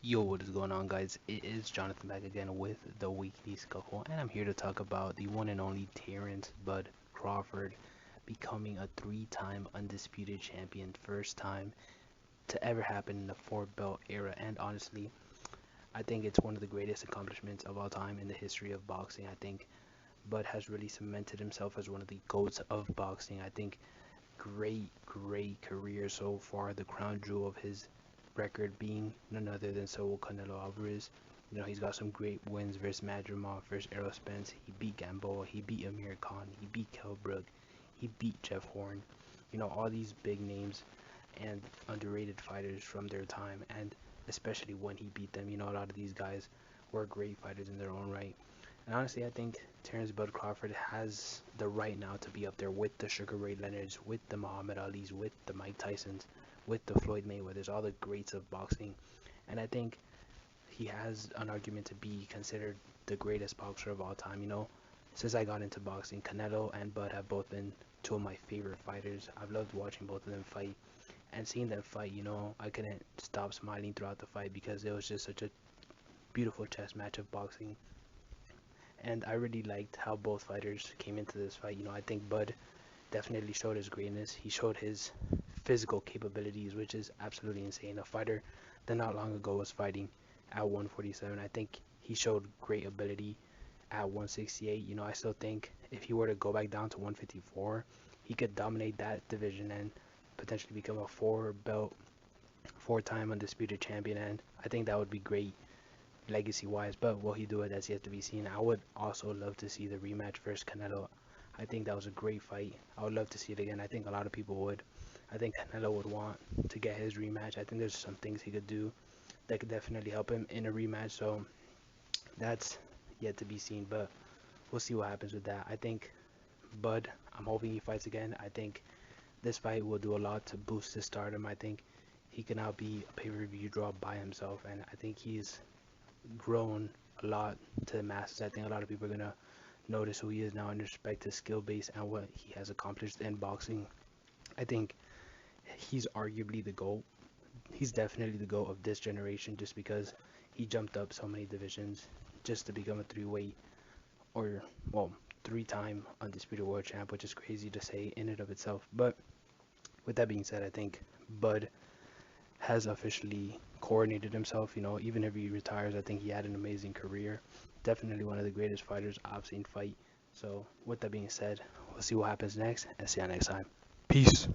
Yo, what is going on, guys? It is Jonathan back again with the Weekly Scuffle, and I'm here to talk about the one and only Terrance Bud Crawford becoming a three-time undisputed champion, first time to ever happen in the four-belt era. And honestly, I think it's one of the greatest accomplishments of all time in the history of boxing. I think Bud has really cemented himself as one of the GOATs of boxing. I think great career so far. The crown jewel of his record being none other than Canelo Alvarez. He's got some great wins versus Madrimov, versus Errol Spence. He beat Gamboa, he beat Amir Khan, he beat Kell Brook, he beat Jeff Horn. All these big names and underrated fighters from their time, and especially when he beat them. A lot of these guys were great fighters in their own right. And honestly, I think Terrance Bud Crawford has the right now to be up there with the Sugar Ray Leonards, with the Muhammad Alis, with the Mike Tysons, with the Floyd Mayweathers, all the greats of boxing. And I think he has an argument to be considered the greatest boxer of all time. Since I got into boxing, Canelo and Bud have both been two of my favorite fighters. I've loved watching both of them fight and seeing them fight. I couldn't stop smiling throughout the fight because it was just such a beautiful chess match of boxing. And I really liked how both fighters came into this fight. I think Bud definitely showed his greatness. He showed his physical capabilities, which is absolutely insane. A fighter that not long ago was fighting at 147. I think he showed great ability at 168. I still think if he were to go back down to 154, he could dominate that division and potentially become a four-time undisputed champion. And I think that would be great legacy wise, but will he do it? That's yet to be seen. I would also love to see the rematch versus Canelo. I think that was a great fight. I would love to see it again. I think a lot of people would. I think Canelo would want to get his rematch. I think there's some things he could do that could definitely help him in a rematch. So that's yet to be seen, but we'll see what happens with that. I think Bud, I'm hoping he fights again. I think this fight will do a lot to boost his stardom. I think he can now be a pay-per-view draw by himself, and I think he's grown a lot to the masses. I think a lot of people are gonna notice who he is now and respect his skill base and what he has accomplished in boxing. I think he's arguably the GOAT. He's definitely the GOAT of this generation just because he jumped up so many divisions just to become a or well, three-time undisputed world champ, which is crazy to say in and of itself. But with that being said, I think Bud has officially coordinated himself. Even if he retires, I think he had an amazing career. Definitely one of the greatest fighters I've seen fight. So with that being said, we'll see what happens next and see you next time. Peace.